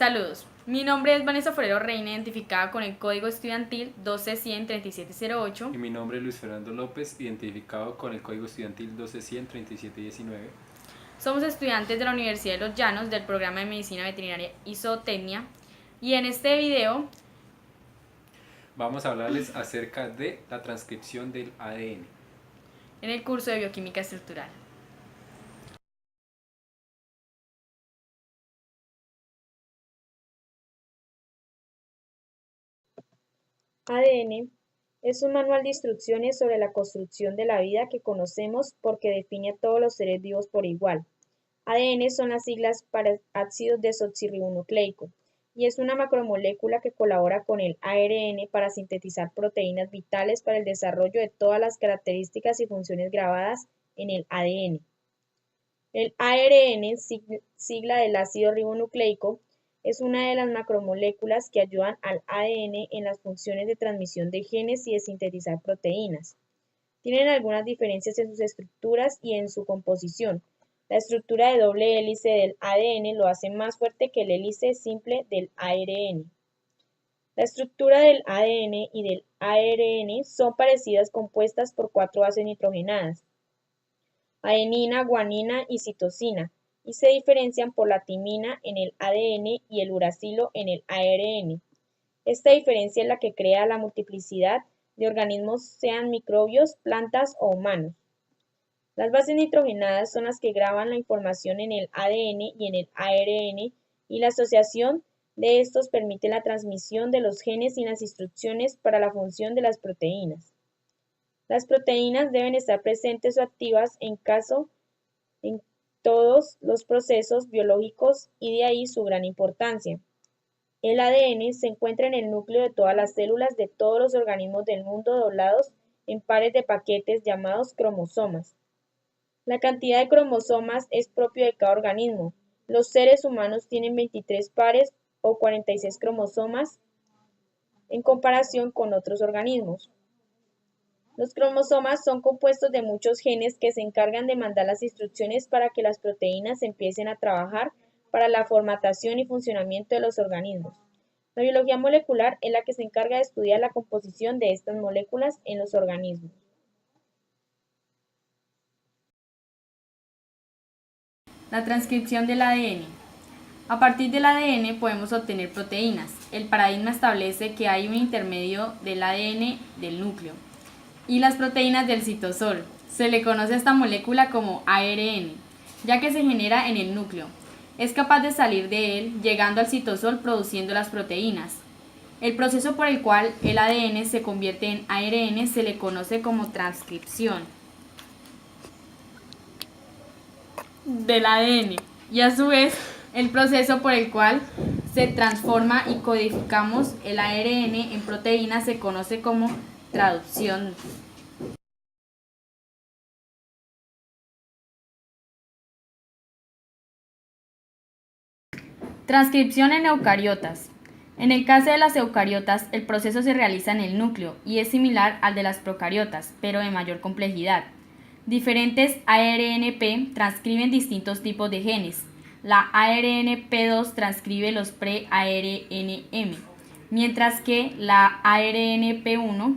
Saludos, mi nombre es Vanessa Forero Reina, identificada con el código estudiantil 12-100-3708. Y mi nombre es Luis Fernando López, identificado con el código estudiantil 12-100-3719. Somos estudiantes de la Universidad de Los Llanos del programa de Medicina Veterinaria y Zootecnia, y en este video vamos a hablarles acerca de la transcripción del ADN. En el curso de Bioquímica Estructural. ADN es un manual de instrucciones sobre la construcción de la vida que conocemos porque define a todos los seres vivos por igual. ADN son las siglas para ácido desoxirribonucleico y es una macromolécula que colabora con el ARN para sintetizar proteínas vitales para el desarrollo de todas las características y funciones grabadas en el ADN. El ARN, sigla del ácido ribonucleico, es una de las macromoléculas que ayudan al ADN en las funciones de transmisión de genes y de sintetizar proteínas. Tienen algunas diferencias en sus estructuras y en su composición. La estructura de doble hélice del ADN lo hace más fuerte que el hélice simple del ARN. La estructura del ADN y del ARN son parecidas, compuestas por 4 bases nitrogenadas: adenina, guanina y citosina, y se diferencian por la timina en el ADN y el uracilo en el ARN. Esta diferencia es la que crea la multiplicidad de organismos, sean microbios, plantas o humanos. Las bases nitrogenadas son las que graban la información en el ADN y en el ARN, y la asociación de estos permite la transmisión de los genes y las instrucciones para la función de las proteínas. Las proteínas deben estar presentes o activas en todos los procesos biológicos, y de ahí su gran importancia. El ADN se encuentra en el núcleo de todas las células de todos los organismos del mundo, doblados en pares de paquetes llamados cromosomas. La cantidad de cromosomas es propio de cada organismo. Los seres humanos tienen 23 pares o 46 cromosomas en comparación con otros organismos. Los cromosomas son compuestos de muchos genes que se encargan de mandar las instrucciones para que las proteínas empiecen a trabajar para la formatación y funcionamiento de los organismos. La biología molecular es la que se encarga de estudiar la composición de estas moléculas en los organismos. La transcripción del ADN. A partir del ADN podemos obtener proteínas. El paradigma establece que hay un intermedio del ADN del núcleo y las proteínas del citosol. Se le conoce a esta molécula como ARN, ya que se genera en el núcleo. Es capaz de salir de él, llegando al citosol produciendo las proteínas. El proceso por el cual el ADN se convierte en ARN se le conoce como transcripción del ADN, y a su vez el proceso por el cual se transforma y codificamos el ARN en proteínas se conoce como traducción. Transcripción en eucariotas. En el caso de las eucariotas, el proceso se realiza en el núcleo y es similar al de las procariotas, pero de mayor complejidad. Diferentes ARNP transcriben distintos tipos de genes. La ARNP2 transcribe los pre-ARNM, mientras que la ARNP1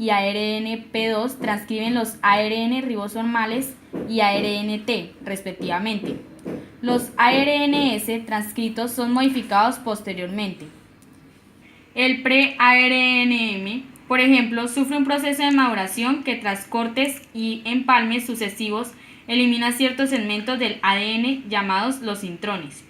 y ARNP2 transcriben los ARN ribosomales y ARNT, respectivamente. Los ARNS transcritos son modificados posteriormente. El pre-ARNM, por ejemplo, sufre un proceso de maduración que tras cortes y empalmes sucesivos elimina ciertos segmentos del ADN llamados los intrones.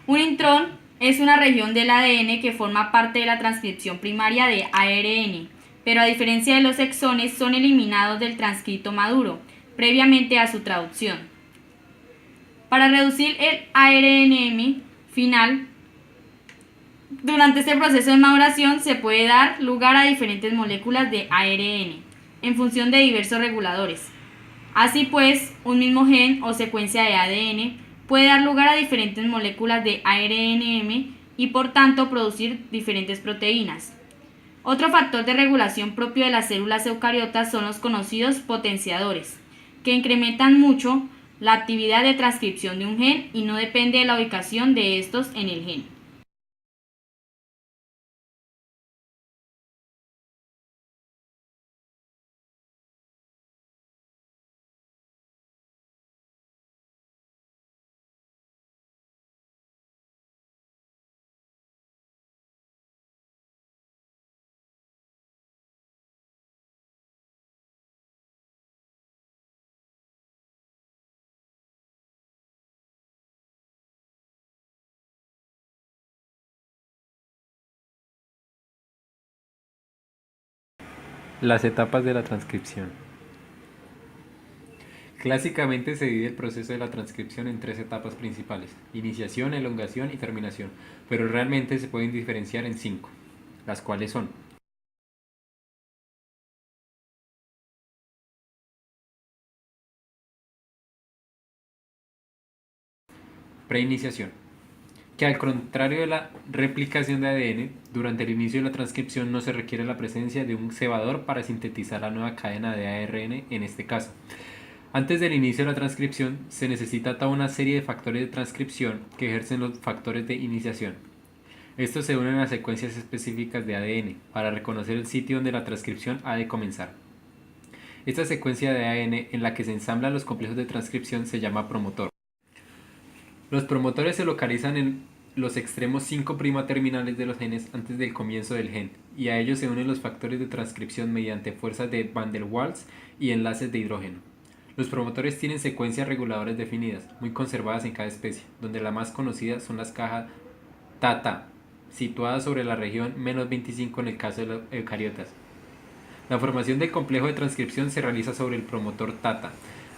Un intrón es una región del ADN que forma parte de la transcripción primaria de ARN, pero a diferencia de los exones son eliminados del transcrito maduro, previamente a su traducción. Para reducir el ARNM final, durante este proceso de maduración se puede dar lugar a diferentes moléculas de ARN, en función de diversos reguladores. Así pues, un mismo gen o secuencia de ADN puede dar lugar a diferentes moléculas de ARNM y por tanto producir diferentes proteínas. Otro factor de regulación propio de las células eucariotas son los conocidos potenciadores, que incrementan mucho la actividad de transcripción de un gen y no depende de la ubicación de estos en el gen. Las etapas de la transcripción. Clásicamente se divide el proceso de la transcripción en tres etapas principales: iniciación, elongación y terminación, pero realmente se pueden diferenciar en 5, las cuales son: preiniciación, que al contrario de la replicación de ADN, durante el inicio de la transcripción no se requiere la presencia de un cebador para sintetizar la nueva cadena de ARN en este caso. Antes del inicio de la transcripción se necesita toda una serie de factores de transcripción que ejercen los factores de iniciación. Estos se unen a secuencias específicas de ADN para reconocer el sitio donde la transcripción ha de comenzar. Esta secuencia de ADN en la que se ensamblan los complejos de transcripción se llama promotor. Los promotores se localizan en los extremos 5' terminales de los genes antes del comienzo del gen, y a ellos se unen los factores de transcripción mediante fuerzas de Van der Waals y enlaces de hidrógeno. Los promotores tienen secuencias reguladoras definidas, muy conservadas en cada especie, donde la más conocida son las cajas TATA, situadas sobre la región -25 en el caso de los eucariotas. La formación del complejo de transcripción se realiza sobre el promotor TATA.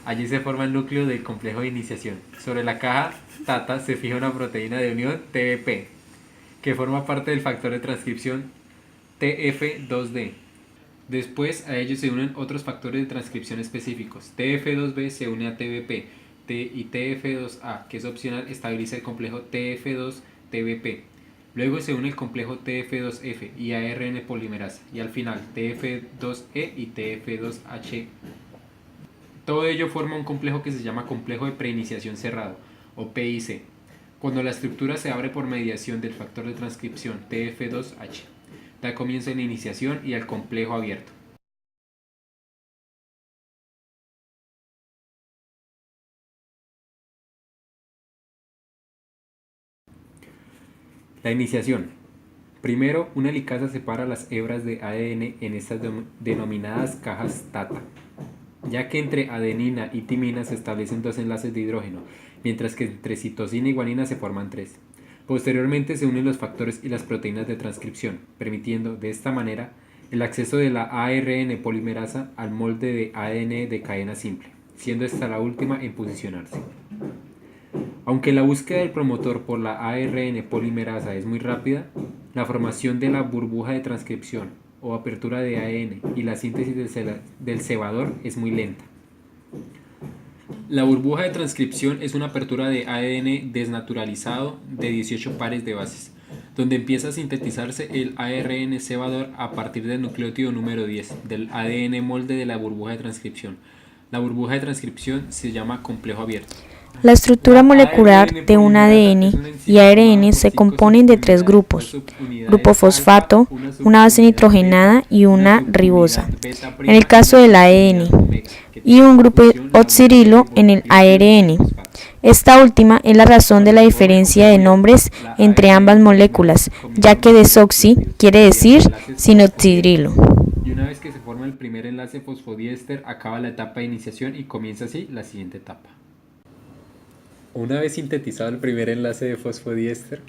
Allí se forma el núcleo del complejo de iniciación. Sobre la caja TATA se fija una proteína de unión TBP, que forma parte del factor de transcripción TF2D. Después a ellos se unen otros factores de transcripción específicos. TF2B se une a TBP y TF2A, que es opcional, estabiliza el complejo TF2-TBP. Luego se une el complejo TF2F y ARN polimerasa, y al final TF2E y TF2H. Todo ello forma un complejo que se llama complejo de preiniciación cerrado, o PIC, cuando la estructura se abre por mediación del factor de transcripción TF2H. Da comienzo a la iniciación y al complejo abierto. La iniciación. Primero, una helicasa separa las hebras de ADN en estas denominadas cajas TATA, ya que entre adenina y timina se establecen 2 enlaces de hidrógeno, mientras que entre citosina y guanina se forman 3. Posteriormente se unen los factores y las proteínas de transcripción, permitiendo, de esta manera, el acceso de la ARN polimerasa al molde de ADN de cadena simple, siendo esta la última en posicionarse. Aunque la búsqueda del promotor por la ARN polimerasa es muy rápida, la formación de la burbuja de transcripción o apertura de ADN y la síntesis del cebador es muy lenta. La burbuja de transcripción es una apertura de ADN desnaturalizado de 18 pares de bases, donde empieza a sintetizarse el ARN cebador a partir del nucleótido número 10 del ADN molde de la burbuja de transcripción. La burbuja de transcripción se llama complejo abierto. La estructura molecular de un ADN y ARN se componen de 3 grupos: grupo fosfato, una base nitrogenada y una ribosa, en el caso del ADN, y un grupo oxidrilo en el ARN. Esta última es la razón de la diferencia de nombres entre ambas moléculas, ya que desoxi quiere decir sin oxidrilo. Y una vez que se forma el primer enlace fosfodiéster, acaba la etapa de iniciación y comienza así la siguiente etapa. Una vez sintetizado el primer enlace de fosfodiéster,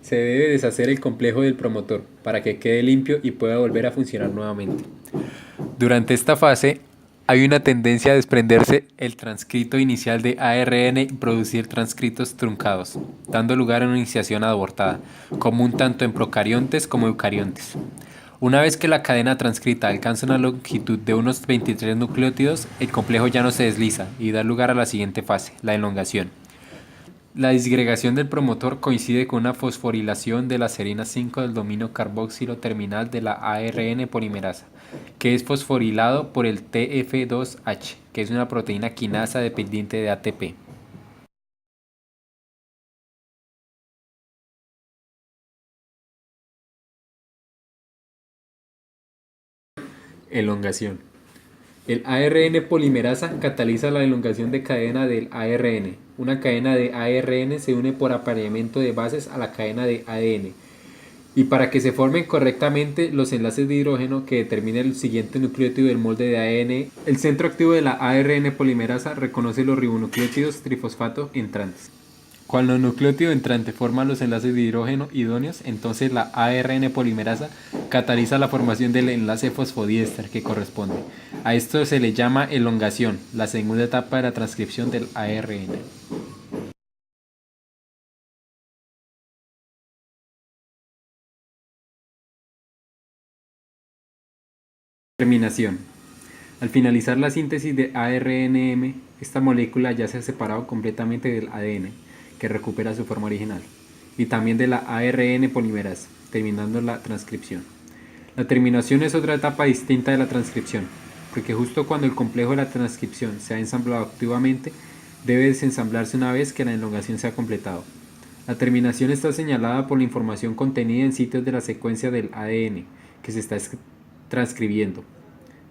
se debe deshacer el complejo del promotor para que quede limpio y pueda volver a funcionar nuevamente. Durante esta fase hay una tendencia a desprenderse el transcrito inicial de ARN y producir transcritos truncados, dando lugar a una iniciación abortada, común tanto en procariontes como eucariontes. Una vez que la cadena transcrita alcanza una longitud de unos 23 nucleótidos, el complejo ya no se desliza y da lugar a la siguiente fase, la elongación. La disgregación del promotor coincide con una fosforilación de la serina 5 del dominio carboxilo terminal de la ARN polimerasa, que es fosforilado por el TF2H, que es una proteína quinasa dependiente de ATP. Elongación. El ARN polimerasa cataliza la elongación de cadena del ARN. Una cadena de ARN se une por apareamiento de bases a la cadena de ADN. Y para que se formen correctamente los enlaces de hidrógeno que determinen el siguiente nucleótido del molde de ADN, el centro activo de la ARN polimerasa reconoce los ribonucleótidos trifosfato entrantes. Cuando el nucleótido entrante forma los enlaces de hidrógeno idóneos, entonces la ARN polimerasa cataliza la formación del enlace fosfodiéster que corresponde. A esto se le llama elongación, la segunda etapa de la transcripción del ARN. Terminación. Al finalizar la síntesis de ARNM, esta molécula ya se ha separado completamente del ADN, que recupera su forma original, y también de la ARN polimerasa, terminando la transcripción. La terminación es otra etapa distinta de la transcripción, porque justo cuando el complejo de la transcripción se ha ensamblado activamente, debe desensamblarse una vez que la elongación se ha completado. La terminación está señalada por la información contenida en sitios de la secuencia del ADN, que se está transcribiendo,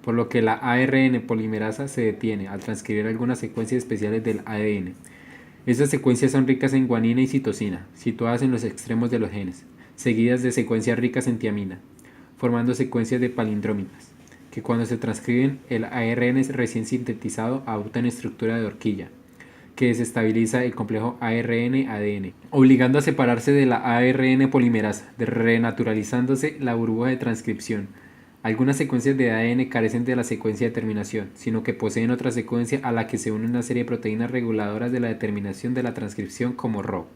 por lo que la ARN polimerasa se detiene al transcribir algunas secuencias especiales del ADN. Estas secuencias son ricas en guanina y citosina, situadas en los extremos de los genes, seguidas de secuencias ricas en tiamina, formando secuencias de palindrómicas, que cuando se transcriben el ARN recién sintetizado adopta una estructura de horquilla, que desestabiliza el complejo ARN-ADN, obligando a separarse de la ARN polimerasa, renaturalizándose la burbuja de transcripción. Algunas secuencias de ADN carecen de la secuencia de terminación, sino que poseen otra secuencia a la que se une una serie de proteínas reguladoras de la determinación de la transcripción como Rho.